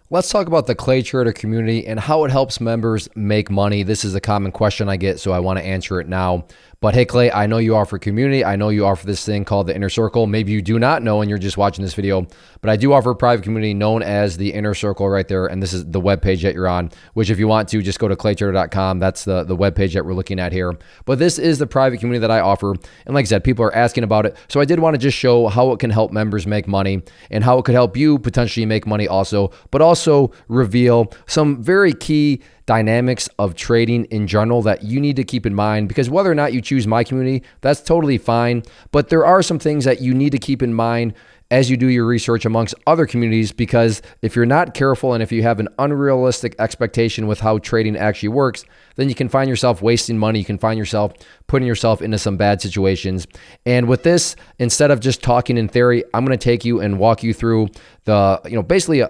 Let's talk about the ClayTrader community and how it helps members make money. This is a common question I get, so I want to answer it now. But hey, Clay, I know you offer community. I know you offer this thing called the Inner Circle. Maybe you do not know and you're just watching this video, but I do offer a private community known as the Inner Circle right there. And this is the webpage that you're on, which if you want to, just go to claytrader.com. That's the webpage that we're looking at here. But this is the private community that I offer. And like I said, people are asking about it. So I did want to just show how it can help members make money and how it could help you potentially make money also, but also reveal some very key dynamics of trading in general that you need to keep in mind, because whether or not you choose my community, that's totally fine. But there are some things that you need to keep in mind as you do your research amongst other communities, because if you're not careful and if you have an unrealistic expectation with how trading actually works, then you can find yourself wasting money. You can find yourself putting yourself into some bad situations. And with this, instead of just talking in theory, I'm going to take you and walk you through the, basically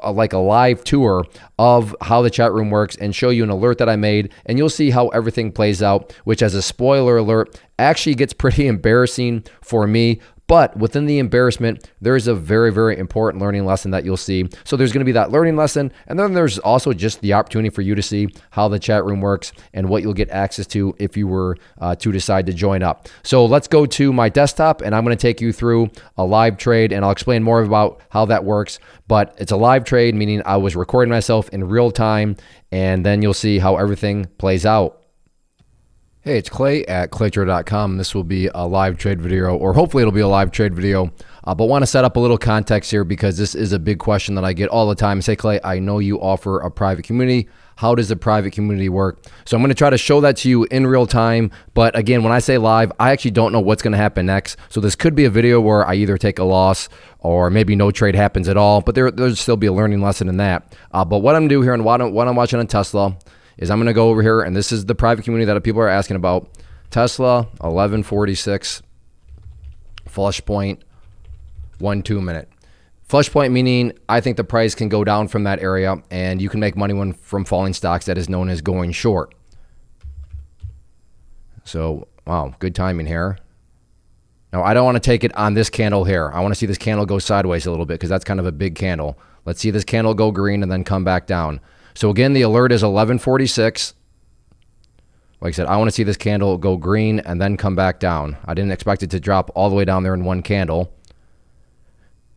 like a live tour of how the chat room works and show you an alert that I made, and you'll see how everything plays out, which, as a spoiler alert, actually gets pretty embarrassing for me. But within the embarrassment, there is a very, very important learning lesson that you'll see. So there's going to be that learning lesson, and then there's also just the opportunity for you to see how the chat room works and what you'll get access to if you were to decide to join up. So let's go to my desktop, and I'm going to take you through a live trade, and I'll explain more about how that works. But it's a live trade, meaning I was recording myself in real time, and then you'll see how everything plays out. Hey, it's Clay at ClayTrader.com. This will be a live trade video, or hopefully it'll be a live trade video, but want to set up a little context here because this is a big question that I get all the time. Say, Clay, I know you offer a private community. How does the private community work? So I'm going to try to show that to you in real time. But again, when I say live, I actually don't know what's going to happen next. So this could be a video where I either take a loss or maybe no trade happens at all, but there'll still be a learning lesson in that. But what I'm going to do here and what I'm watching on Tesla is I'm going to go over here, and this is the private community that people are asking about. Tesla, 1146, flush point, 1 2 minute. Flush point meaning I think the price can go down from that area, and you can make money from falling stocks. That is known as going short. So, wow, good timing here. Now, I don't want to take it on this candle here. I want to see this candle go sideways a little bit because that's kind of a big candle. Let's see this candle go green and then come back down. So again, the alert is 1146. Like I said, I want to see this candle go green and then come back down. I didn't expect it to drop all the way down there in one candle.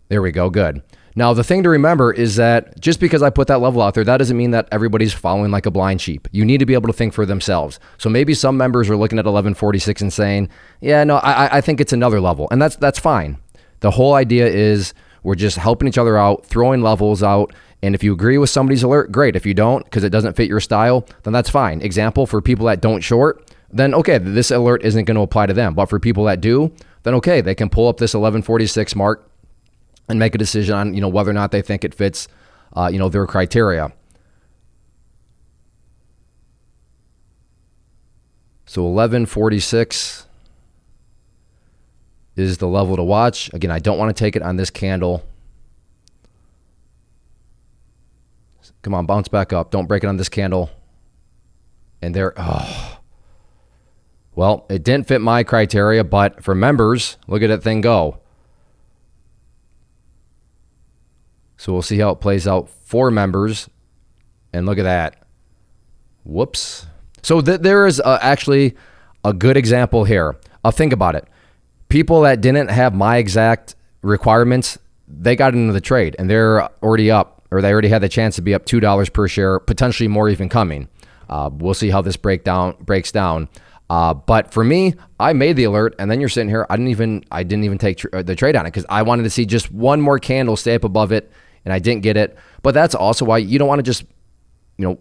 There we go, good. Now, the thing to remember is that just because I put that level out there, that doesn't mean that everybody's following like a blind sheep. You need to be able to think for themselves. So maybe some members are looking at 1146 and saying, yeah, no, I think it's another level. And that's fine. The whole idea is we're just helping each other out, throwing levels out. And if you agree with somebody's alert, great. If you don't, because it doesn't fit your style, then that's fine. Example, for people that don't short, then okay, this alert isn't going to apply to them. But for people that do, then okay, they can pull up this 1146 mark and make a decision on, whether or not they think it fits, their criteria. So 1146 is the level to watch. Again, I don't want to take it on this candle. Come on, bounce back up. Don't break it on this candle. And there, well, it didn't fit my criteria, but for members, look at that thing go. So we'll see how it plays out for members. And look at that. Whoops. So there is actually a good example here. Think about it. People that didn't have my exact requirements, they got into the trade and they're already up, or they already had the chance to be up $2 per share, potentially more even coming. We'll see how this breaks down. But for me, I made the alert, and then you're sitting here. I didn't even take the trade on it because I wanted to see just one more candle stay up above it, and I didn't get it. But that's also why you don't want to just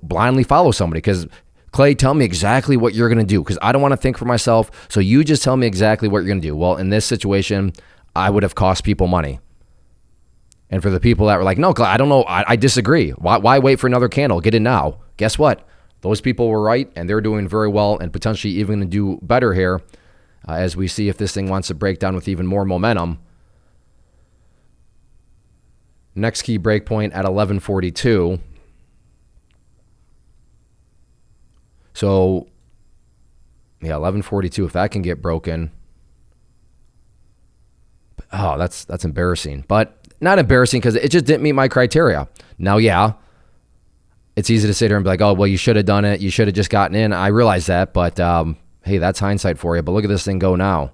blindly follow somebody, because Clay, tell me exactly what you're going to do, because I don't want to think for myself. So you just tell me exactly what you're going to do. Well, in this situation, I would have cost people money. And for the people that were like, no, Clay, I don't know, I disagree. Why wait for another candle? Get in now. Guess what? Those people were right, and they're doing very well and potentially even going to do better here as we see if this thing wants to break down with even more momentum. Next key breakpoint at 1142. So, yeah, 1142, if that can get broken. Oh, that's embarrassing. But not embarrassing because it just didn't meet my criteria. Now, yeah, it's easy to sit here and be like, oh, well, you should have done it. You should have just gotten in. I realize that, but hey, that's hindsight for you. But look at this thing go now.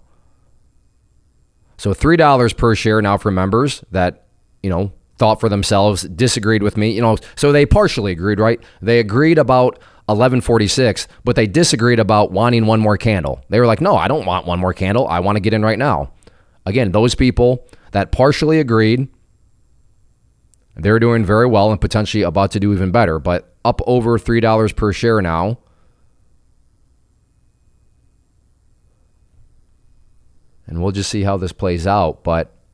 So $3 per share now for members that, thought for themselves, disagreed with me, so they partially agreed, right? They agreed about 1146, but they disagreed about wanting one more candle. They were like, no, I don't want one more candle. I want to get in right now. Again, those people that partially agreed, they're doing very well and potentially about to do even better, but up over $3 per share now. And we'll just see how this plays out.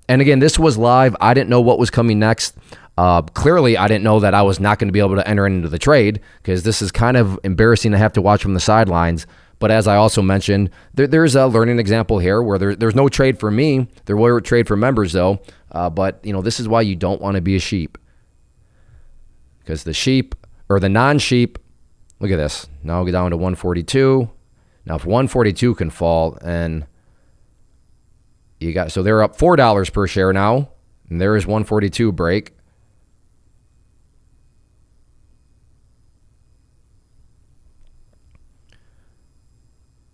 And again, this was live. I didn't know what was coming next. Clearly, I didn't know that I was not going to be able to enter into the trade because this is kind of embarrassing to have to watch from the sidelines. But as I also mentioned, there's a learning example here where there's no trade for me. There were trade for members, though. But this is why you don't want to be a sheep. Because the sheep, or the non-sheep, look at this. Now we'll go down to 142. Now, if 142 can fall, and so they're up $4 per share now, and there is 142 break.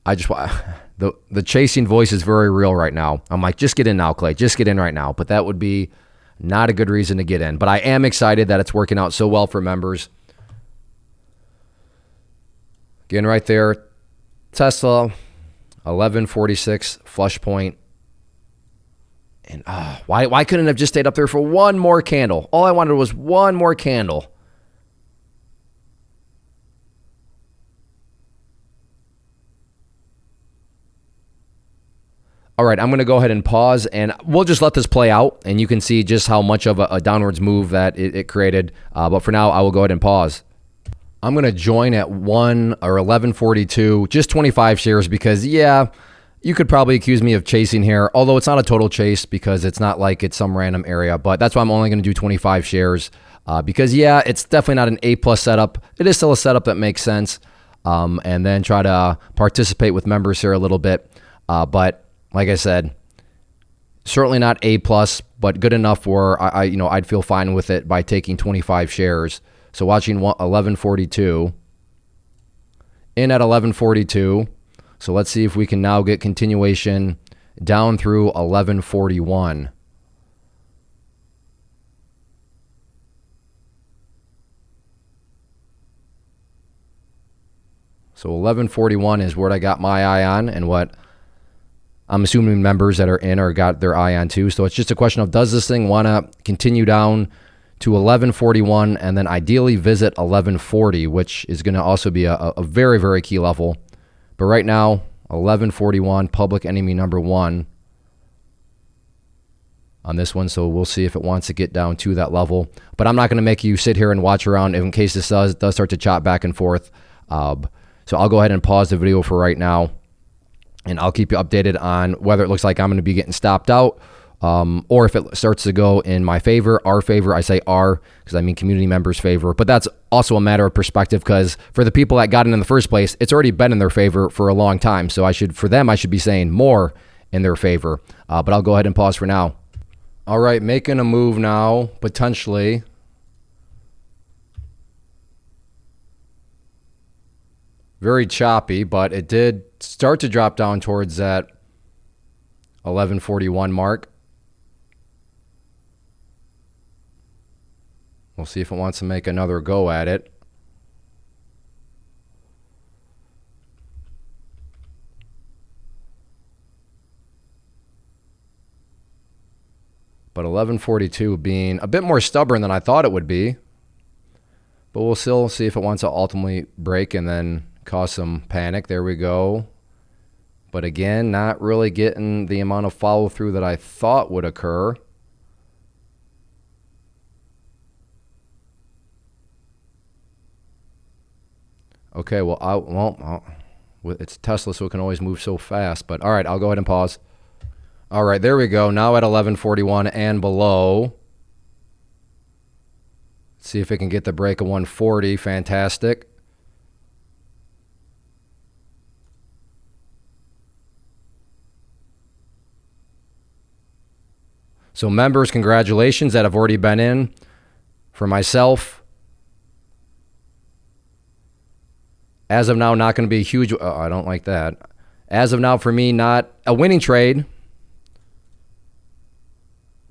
The chasing voice is very real right now. I'm like, just get in now, Clay. Just get in right now. But that would be not a good reason to get in. But I am excited that it's working out so well for members. Again, right there, Tesla, 1146 flush point. And why couldn't it have just stayed up there for one more candle? All I wanted was one more candle. All right, I'm going to go ahead and pause, and we'll just let this play out, and you can see just how much of a downwards move that it created. But for now, I will go ahead and pause. I'm going to join at 1142, just 25 shares because, yeah, you could probably accuse me of chasing here, although it's not a total chase because it's not like it's some random area. But that's why I'm only going to do 25 shares because, yeah, it's definitely not an A-plus setup. It is still a setup that makes sense, and then try to participate with members here a little bit. But like I said, certainly not A-plus, but good enough where I'd feel fine with it by taking 25 shares. So watching 1142, in at 1142. So let's see if we can now get continuation down through 1141. So 1141 is what I got my eye on and what I'm assuming members that are in or got their eye on too. So it's just a question of, does this thing want to continue down to 1141 and then ideally visit 1140, which is going to also be a very, very key level. But right now, 1141, public enemy number one on this one. So we'll see if it wants to get down to that level. But I'm not going to make you sit here and watch around in case this does start to chop back and forth. So I'll go ahead and pause the video for right now. And I'll keep you updated on whether it looks like I'm going to be getting stopped out or if it starts to go in my favor, our favor. I say our because I mean community members' favor. But that's also a matter of perspective because for the people that got in the first place, it's already been in their favor for a long time. So I should be saying more in their favor. But I'll go ahead and pause for now. All right, making a move now, potentially. Very choppy, but it did start to drop down towards that 1141 mark. We'll see if it wants to make another go at it. But 1142 being a bit more stubborn than I thought it would be. But we'll still see if it wants to ultimately break and then cause some panic. There we go. But again, not really getting the amount of follow through that I thought would occur. Okay, well, it's Tesla, so it can always move so fast. But all right, I'll go ahead and pause. All right, there we go. Now at 1141 and below. Let's see if it can get the break of 140. Fantastic. So members, congratulations that have already been in. For myself, as of now, not going to be a huge, I don't like that. As of now, for me, not a winning trade,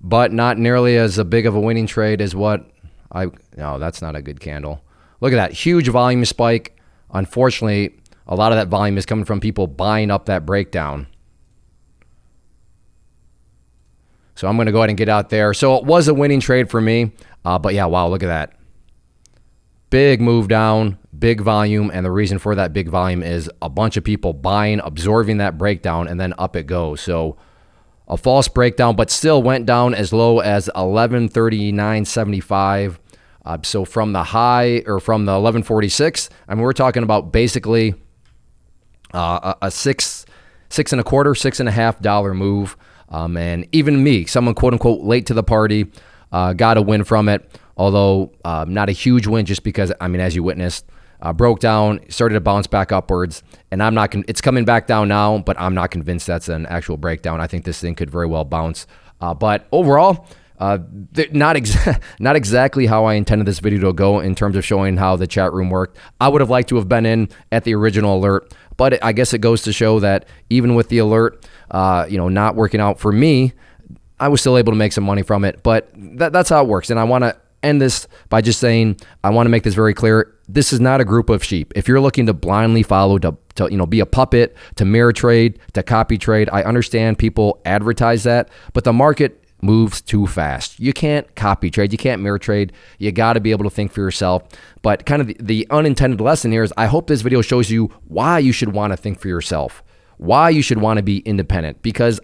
but not nearly as a big of a winning trade as what no, that's not a good candle. Look at that huge volume spike. Unfortunately, a lot of that volume is coming from people buying up that breakdown. So I'm going to go ahead and get out there. So it was a winning trade for me. But yeah, wow, look at that. Big move down, big volume. And the reason for that big volume is a bunch of people buying, absorbing that breakdown, and then up it goes. So a false breakdown, but still went down as low as 1139.75. So from the high, or from the 1146, I mean, we're talking about basically a $6.25 move. And even me, someone quote unquote late to the party, got a win from it. Although not a huge win, just because, I mean, as you witnessed, broke down, started to bounce back upwards, and I'm not. It's coming back down now, but I'm not convinced that's an actual breakdown. I think this thing could very well bounce. But overall, not exactly how I intended this video to go in terms of showing how the chat room worked. I would have liked to have been in at the original alert, but I guess it goes to show that even with the alert, not working out for me, I was still able to make some money from it. But that's how it works. And I want to end this by just saying, I want to make this very clear. This is not a group of sheep. If you're looking to blindly follow, to be a puppet, to mirror trade, to copy trade, I understand people advertise that, but the market moves too fast. You can't copy trade. You can't mirror trade. You got to be able to think for yourself. But kind of the unintended lesson here is, I hope this video shows you why you should want to think for yourself, why you should want to be independent. Because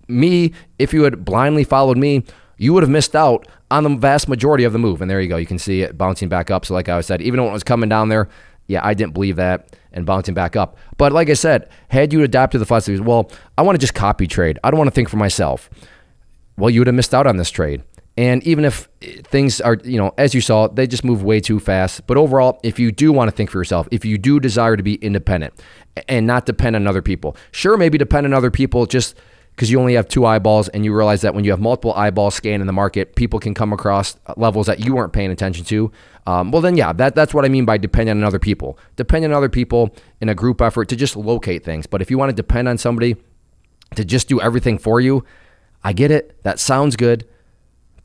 me, if you had blindly followed me, you would have missed out on the vast majority of the move. And there you go. You can see it bouncing back up. So like I said, even when it was coming down there, yeah, I didn't believe that, and bouncing back up. But like I said, had you adapted the philosophy, well, I want to just copy trade. I don't want to think for myself. Well, you would have missed out on this trade. And even if things are, as you saw, they just move way too fast. But overall, if you do want to think for yourself, if you do desire to be independent and not depend on other people, sure, maybe depend on other people just because you only have two eyeballs, and you realize that when you have multiple eyeballs scanning the market, people can come across levels that you weren't paying attention to. Well, then, yeah, that's what I mean by depending on other people. Depend on other people in a group effort to just locate things. But if you want to depend on somebody to just do everything for you, I get it. That sounds good,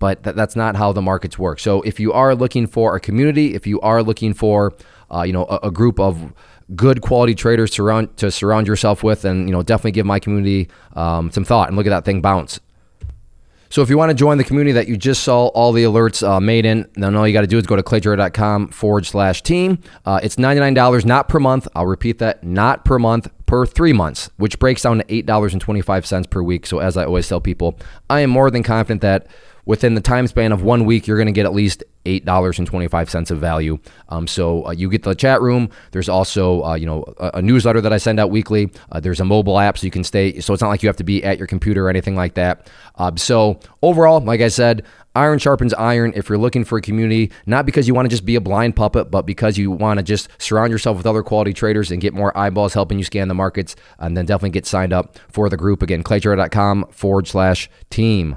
but that's not how the markets work. So if you are looking for a community, if you are looking for a group of good quality traders to surround yourself with, and definitely give my community some thought, and look at that thing bounce. So if you want to join the community that you just saw all the alerts made in, then all you got to do is go to claytrader.com/team. It's $99, not per month. I'll repeat that, not per month, per 3 months, which breaks down to $8.25 per week. So as I always tell people, I am more than confident that within the time span of 1 week, you're going to get at least $8.25 of value. So you get the chat room. There's also, a newsletter that I send out weekly. There's a mobile app so you can stay. So it's not like you have to be at your computer or anything like that. So overall, like I said, iron sharpens iron. If you're looking for a community, not because you want to just be a blind puppet, but because you want to just surround yourself with other quality traders and get more eyeballs helping you scan the markets, and then definitely get signed up for the group. Again, claytrader.com/team.